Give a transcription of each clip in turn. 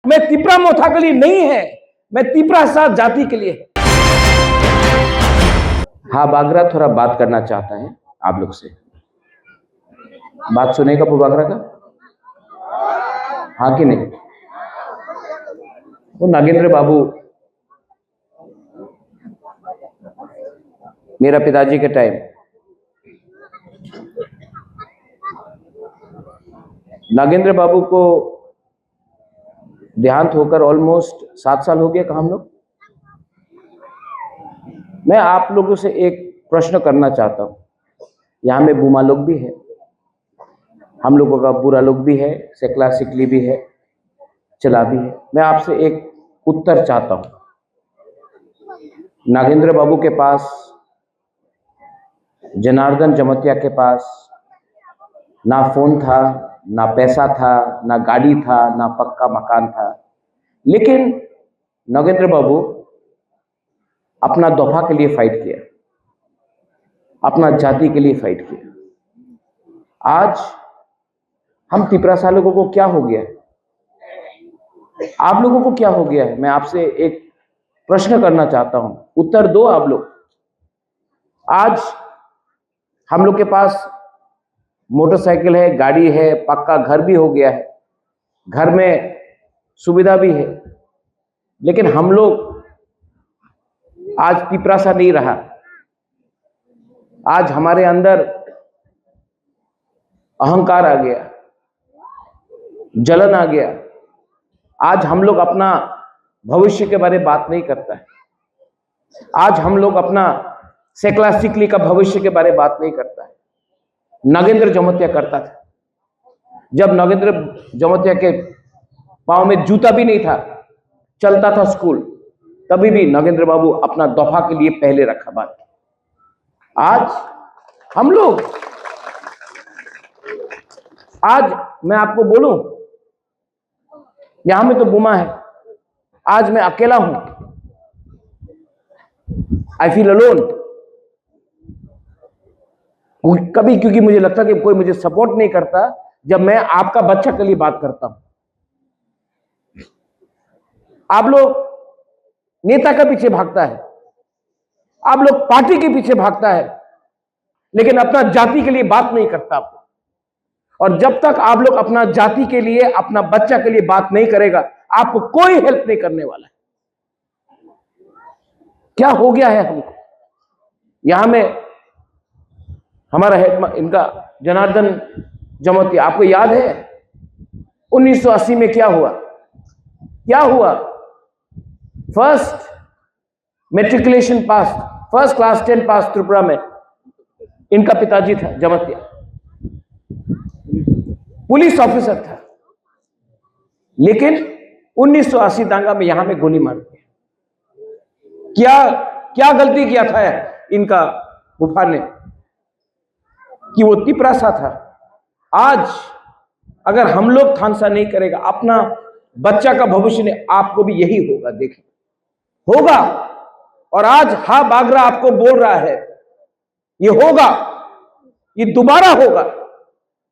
मैं तिपरा मोथा के लिए नहीं है, मैं तिपरा साथ जाति के लिए है। हाँ बागरा थोड़ा बात करना चाहता है आप लोग से। बात सुनेगा बागरा का? हाँ कि नहीं? वो नागेंद्र बाबू मेरा पिताजी के टाइम नागेंद्र बाबू को देहांत होकर ऑलमोस्ट 7 साल हो गया का हम लोग। मैं आप लोगों से एक प्रश्न करना चाहता हूं। यहां में बूमा लोग भी है, हम लोगों का बुरा लोग भी है, सेकला सिकली भी है, चला भी है। मैं आपसे एक उत्तर चाहता हूं। नागेंद्र बाबू के पास, जनार्दन जमतिया के पास ना फोन था, ना पैसा था, ना गाड़ी था, ना पक्का मकान था, लेकिन नागेंद्र बाबू अपना दफा के लिए फाइट किया, अपना जाति के लिए फाइट किया। आज हम तिपरा लोगों को क्या हो गया है? आप लोगों को क्या हो गया है? मैं आपसे एक प्रश्न करना चाहता हूं, उत्तर दो आप लोग। आज हम लोग के पास मोटरसाइकिल है, गाड़ी है, पक्का घर भी हो गया है, घर में सुविधा भी है, लेकिन हम लोग आज तिपरा सा नहीं रहा। आज हमारे अंदर अहंकार आ गया, जलन आ गया। आज हम लोग अपना भविष्य के बारे में बात नहीं करता है। आज हम लोग अपना सेकला सिकली का भविष्य के बारे में बात नहीं करता है। नागेंद्र जमतिया करता था। जब नागेंद्र जमतिया के पांव में जूता भी नहीं था, चलता था स्कूल, तभी भी नागेंद्र बाबू अपना दफा के लिए पहले रखा बात। आज हम लोग, आज मैं आपको बोलूं, यहां में तो बुमा है, आज मैं अकेला हूं। I feel alone. कभी क्योंकि मुझे लगता है कि कोई मुझे सपोर्ट नहीं करता जब मैं आपका बच्चा के लिए बात करता हूं। आप लोग नेता के पीछे भागता है, आप लोग पार्टी के पीछे भागता है, लेकिन अपना जाति के लिए बात नहीं करता आपको। और जब तक आप लोग अपना जाति के लिए, अपना बच्चा के लिए बात नहीं करेगा, आपको कोई हेल्प नहीं करने वाला है। क्या हो गया है हमको? यहां में हमारा इनका जनार्दन जमतिया, आपको याद है 1980 में क्या हुआ? क्या हुआ? फर्स्ट मेट्रिकुलेशन पास, फर्स्ट क्लास 10 पास त्रिपुरा में इनका पिताजी था जमतिया, पुलिस ऑफिसर था, लेकिन 1980 दांगा में यहां में गोली मार दी। क्या गलती किया था इनका बुफा ने कि वो तिपरा सा था। आज अगर हम लोग थानसा नहीं करेगा, अपना बच्चा का भविष्य ने, आपको भी यही होगा, देखिए होगा। और आज हा बागरा आपको बोल रहा है, ये होगा, ये दोबारा होगा,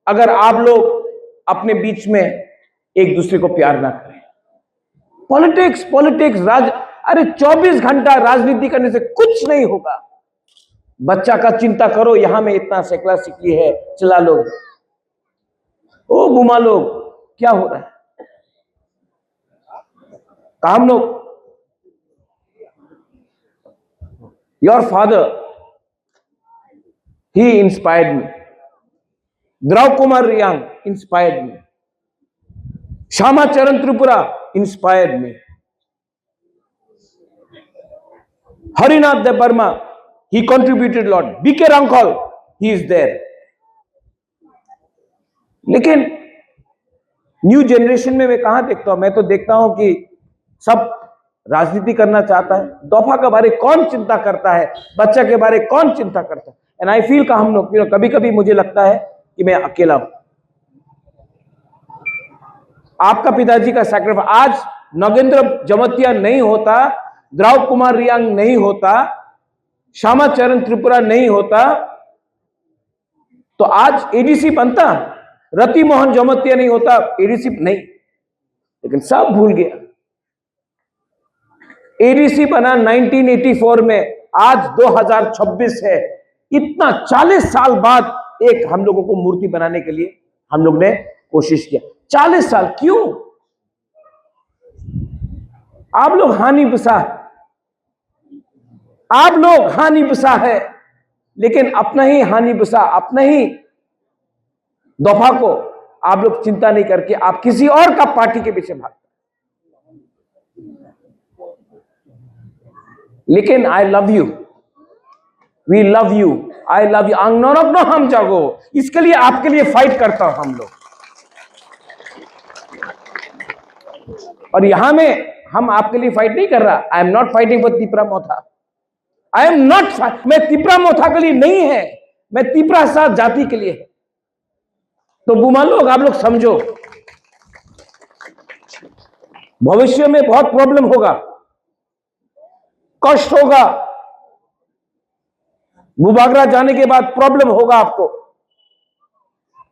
अगर आप लोग अपने बीच में एक दूसरे को प्यार ना करें। पॉलिटिक्स अरे 24 घंटा राजनीति करने से कुछ नहीं होगा। बच्चा का चिंता करो। यहां में इतना सेकला सिकली है, चला लो, ओ बुमा लोग, क्या हो रहा है? काम लोग, your father, he inspired me, Dhruba Kumar Reang inspired me, Shyama Charan Tripura inspired me, Harinath Dev Varma, he contributed lot, BK Rangkol, he is there। लेकिन न्यू जनरेशन में मैं कहां देखता हूं? मैं तो देखता हूं कि सब राजनीति करना चाहता है। दफा के बारे कौन चिंता करता है? बच्चा के बारे कौन चिंता करता है? एंड आई फील का हम लोग, कभी कभी मुझे लगता है कि मैं अकेला हूं। आपका पिताजी का सैक्रिफाइस, आज नागेंद्र जमतिया नहीं होता, द्रव कुमार रियांग नहीं होता, श्यामा चरण त्रिपुरा नहीं होता, तो आज एडीसी बनता। रति मोहन जमतिया नहीं होता, एडीसी नहीं। लेकिन सब भूल गया। एडीसी बना 1984 में, आज 2026 है। इतना 40 साल बाद एक हम लोगों को मूर्ति बनाने के लिए हम लोग ने कोशिश किया। 40 साल क्यों? आप लोग हानि बसा, आप लोग हानि बसा है, लेकिन अपना ही हानि बसा, अपना ही दफा को आप लोग चिंता नहीं करके आप किसी और का पार्टी के पीछे भागते। लेकिन I love you, we love you, I love you. आंगनों हम जागो, इसके लिए आपके लिए फाइट करता हूं हम लोग। और यहां में हम आपके लिए फाइट नहीं कर रहा। I am not fighting for Tipra Motha. I am not, मैं तिपरा मोथा के लिए नहीं है, मैं तिपरा साथ जाति के लिए है। तो बुमा लोग, आप लोग समझो, भविष्य में बहुत प्रॉब्लम होगा, कष्ट होगा। बुबागरा जाने के बाद प्रॉब्लम होगा आपको,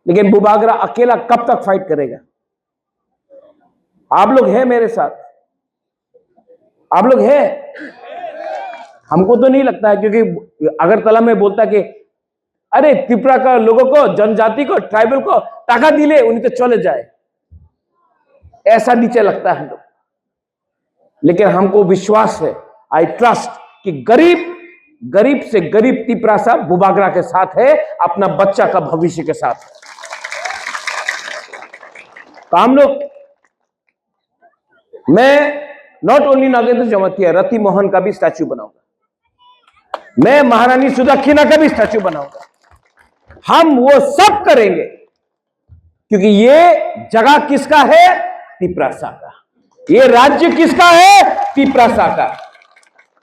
लेकिन बुबागरा अकेला कब तक फाइट करेगा? आप लोग हैं मेरे साथ, आप लोग हैं। हमको तो नहीं लगता है, क्योंकि अगरतला में बोलता कि अरे त्रिपुरा का लोगों को, जनजाति को, ट्राइबल को टाका दिले उन्हें तो चले जाए, ऐसा नीचे लगता है हम लोग। लेकिन हमको विश्वास है, आई ट्रस्ट, कि गरीब से गरीब त्रिपुरा सा बुबागरा के साथ है, अपना बच्चा का भविष्य के साथ। तो हम लोग, मैं नॉट ओनली नागेंद्र जमातिया, रति मोहन का भी स्टैच्यू बनाऊंगा, मैं महारानी सुदक्षिणा का भी स्टैच्यू बनाऊंगा। हम वो सब करेंगे, क्योंकि ये जगह किसका है? तिपरासा का। ये राज्य किसका है? तिपरासा का।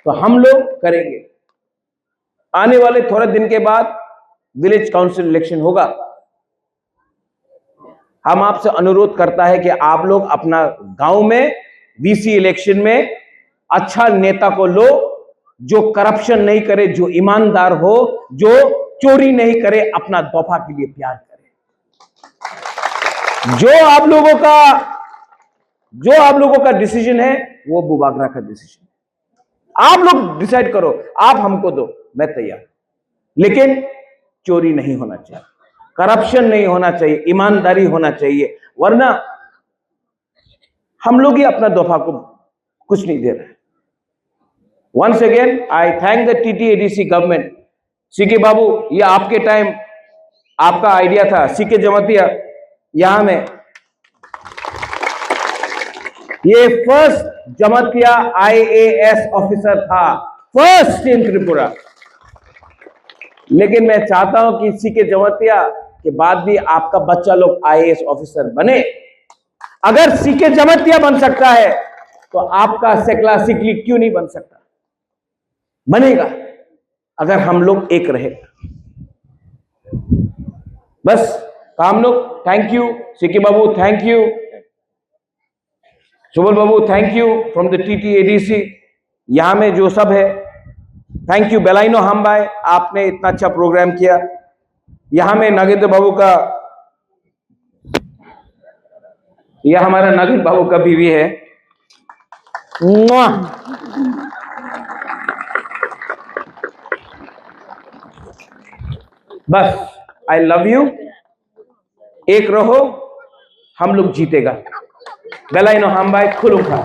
तो हम लोग करेंगे। आने वाले थोड़े दिन के बाद विलेज काउंसिल इलेक्शन होगा। हम आपसे अनुरोध करता है कि आप लोग अपना गांव में वीसी इलेक्शन में अच्छा नेता को लो, जो करप्शन नहीं करे, जो ईमानदार हो, जो चोरी नहीं करे, अपना दफा के लिए प्यार करे। जो आप लोगों का डिसीजन है वो बुबागरा का डिसीजन है। आप लोग डिसाइड करो, आप हमको दो, मैं तैयार। लेकिन चोरी नहीं होना चाहिए, करप्शन नहीं होना चाहिए, ईमानदारी होना चाहिए, वरना हम लोग ही अपना दफा को कुछ नहीं दे रहे। Once again, I thank the TTADC government. CK Babu, ये आपके टाइम आपका आइडिया था। सीके जमातिया यहां में ये फर्स्ट जमातिया IAS ऑफिसर था, फर्स्ट इन त्रिपुरा। लेकिन मैं चाहता हूं कि सीके जमातिया के बाद भी आपका बच्चा लोग IAS ऑफिसर बने। अगर सीके जमातिया बन सकता है तो आपका सेकला सिकली क्यों नहीं बन सकता? बनेगा, अगर हम लोग एक रहे। बस काम लोग, thank you. CK Babu thank you, Subal Babu thank you from the TTADC, यहां में जो सब है थैंक यू। बेलाइनो हम भाई, आपने इतना अच्छा प्रोग्राम किया। यहां में नागेंद्र बाबू का, यह हमारा नागेंद्र बाबू का बीवी है। बस आई लव यू, एक रहो, हम लोग जीतेगा। बेलाइनो हम भाई खुलूंगा।